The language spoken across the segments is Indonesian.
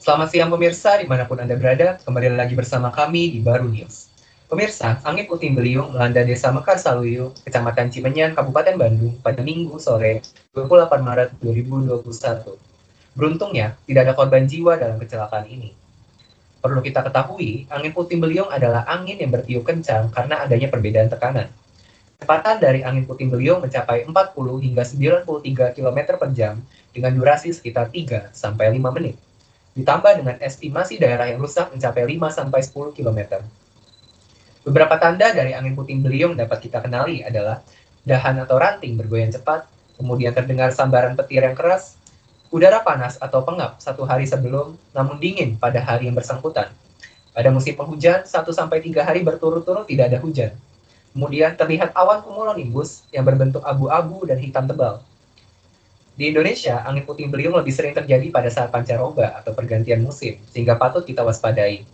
Selamat siang pemirsa, dimanapun Anda berada, kembali lagi bersama kami di Baru News. Pemirsa, angin puting beliung melanda desa Mekarsawuyu, Kecamatan Cimenyan, Kabupaten Bandung pada Minggu sore 28 Maret 2021. Beruntungnya, tidak ada korban jiwa dalam kecelakaan ini. Perlu kita ketahui, angin puting beliung adalah angin yang bertiup kencang karena adanya perbedaan tekanan. Kecepatan dari angin puting beliung mencapai 40 hingga 93 km per jam dengan durasi sekitar 3 sampai 5 menit. Ditambah dengan estimasi daerah yang rusak mencapai 5-10 km. Beberapa tanda dari angin puting beliung dapat kita kenali adalah dahan atau ranting bergoyang cepat, kemudian terdengar sambaran petir yang keras, udara panas atau pengap satu hari sebelum, namun dingin pada hari yang bersangkutan. Pada musim penghujan, 1-3 hari berturut-turut tidak ada hujan. Kemudian terlihat awan cumulonimbus yang berbentuk abu-abu dan hitam tebal. Di Indonesia, angin puting beliung lebih sering terjadi pada saat pancaroba atau pergantian musim, sehingga patut kita waspadai.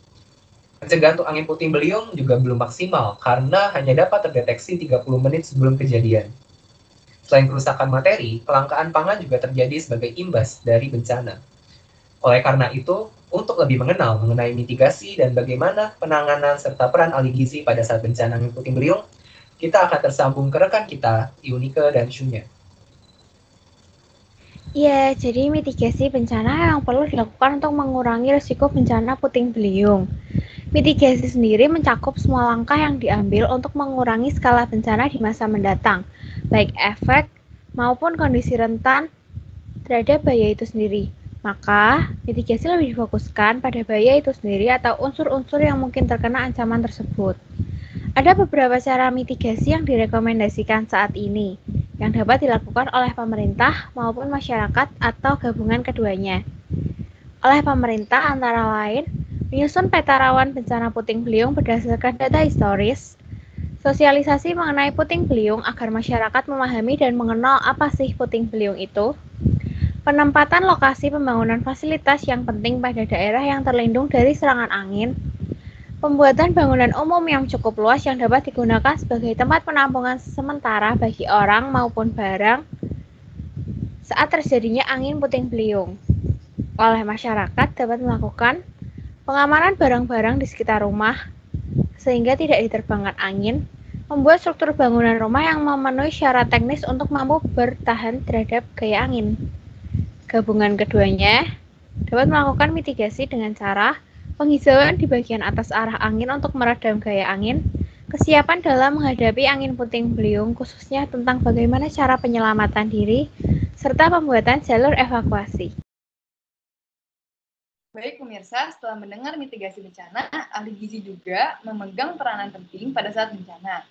Pencegahan untuk angin puting beliung juga belum maksimal karena hanya dapat terdeteksi 30 menit sebelum kejadian. Selain kerusakan materi, kelangkaan pangan juga terjadi sebagai imbas dari bencana. Oleh karena itu, untuk lebih mengenal mengenai mitigasi dan bagaimana penanganan serta peran ahli gizi pada saat bencana angin puting beliung, kita akan tersambung ke rekan kita, Yunike dan Shunya. Ya, jadi mitigasi bencana yang perlu dilakukan untuk mengurangi risiko bencana puting beliung. Mitigasi sendiri mencakup semua langkah yang diambil untuk mengurangi skala bencana di masa mendatang, baik efek maupun kondisi rentan terhadap bahaya itu sendiri. Maka, mitigasi lebih difokuskan pada bahaya itu sendiri atau unsur-unsur yang mungkin terkena ancaman tersebut. Ada beberapa cara mitigasi yang direkomendasikan saat ini, yang dapat dilakukan oleh pemerintah maupun masyarakat atau gabungan keduanya. Oleh pemerintah antara lain, menyusun peta rawan bencana puting beliung berdasarkan data historis, sosialisasi mengenai puting beliung agar masyarakat memahami dan mengenal apa sih puting beliung itu, penempatan lokasi pembangunan fasilitas yang penting pada daerah yang terlindung dari serangan angin, pembuatan bangunan umum yang cukup luas yang dapat digunakan sebagai tempat penampungan sementara bagi orang maupun barang saat terjadinya angin puting beliung. Oleh masyarakat dapat melakukan pengamanan barang-barang di sekitar rumah sehingga tidak diterbangkan angin, membuat struktur bangunan rumah yang memenuhi syarat teknis untuk mampu bertahan terhadap gaya angin. Gabungan keduanya dapat melakukan mitigasi dengan cara penghijauan di bagian atas arah angin untuk meredam gaya angin, kesiapan dalam menghadapi angin puting beliung khususnya tentang bagaimana cara penyelamatan diri, serta pembuatan jalur evakuasi. Baik pemirsa, setelah mendengar mitigasi bencana, ahli gizi juga memegang peranan penting pada saat bencana.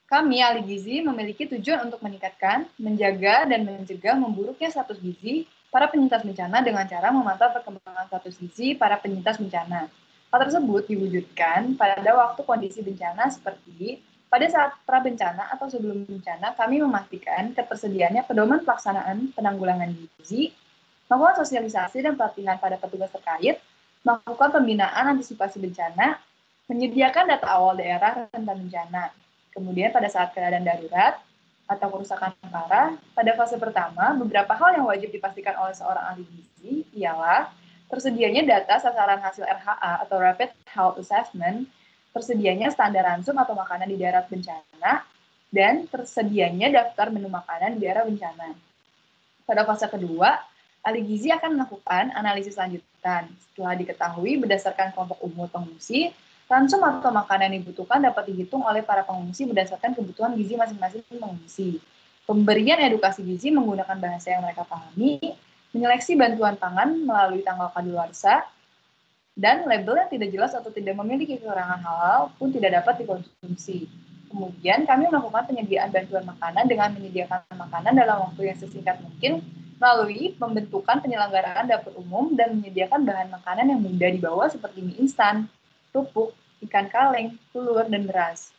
Kami, ahli gizi, memiliki tujuan untuk meningkatkan, menjaga, dan mencegah memburuknya status gizi para penyintas bencana dengan cara memantau perkembangan status gizi para penyintas bencana. Hal tersebut diwujudkan pada waktu kondisi bencana seperti pada saat pra-bencana atau sebelum bencana, kami memastikan ketersediaannya pedoman pelaksanaan penanggulangan gizi, melakukan sosialisasi dan pelatihan pada petugas terkait, melakukan pembinaan antisipasi bencana, menyediakan data awal daerah rentan bencana. Kemudian pada saat keadaan darurat atau kerusakan parah, pada fase pertama, beberapa hal yang wajib dipastikan oleh seorang ahli gizi ialah tersedianya data sasaran hasil RHA atau Rapid Health Assessment, tersedianya standar ransum atau makanan di daerah bencana, dan tersedianya daftar menu makanan di daerah bencana. Pada fase kedua, ahli gizi akan melakukan analisis lanjutan. Setelah diketahui berdasarkan kelompok umur pengungsi, ransum atau makanan yang dibutuhkan dapat dihitung oleh para pengungsi berdasarkan kebutuhan gizi masing-masing pengungsi. Pemberian edukasi gizi menggunakan bahasa yang mereka pahami, menyeleksi bantuan pangan melalui tanggal kadaluarsa, dan label yang tidak jelas atau tidak memiliki kekurangan halal pun tidak dapat dikonsumsi. Kemudian kami melakukan penyediaan bantuan makanan dengan menyediakan makanan dalam waktu yang sesingkat mungkin melalui pembentukan penyelenggaraan dapur umum dan menyediakan bahan makanan yang mudah dibawa seperti mie instan, kerupuk, ikan kaleng, telur, dan beras.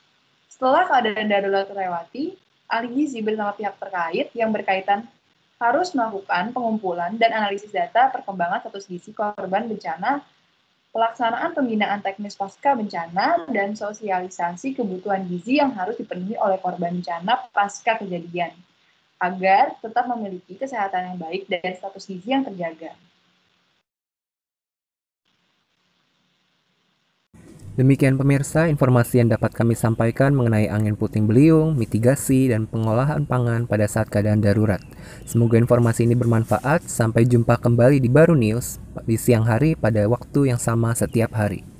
Setelah keadaan darurat terlewati, ahli gizi bersama pihak terkait yang berkaitan harus melakukan pengumpulan dan analisis data perkembangan status gizi korban bencana, pelaksanaan pembinaan teknis pasca bencana, dan sosialisasi kebutuhan gizi yang harus dipenuhi oleh korban bencana pasca kejadian, agar tetap memiliki kesehatan yang baik dan status gizi yang terjaga. Demikian pemirsa, informasi yang dapat kami sampaikan mengenai angin puting beliung, mitigasi, dan pengolahan pangan pada saat keadaan darurat. Semoga informasi ini bermanfaat. Sampai jumpa kembali di Baru News di siang hari pada waktu yang sama setiap hari.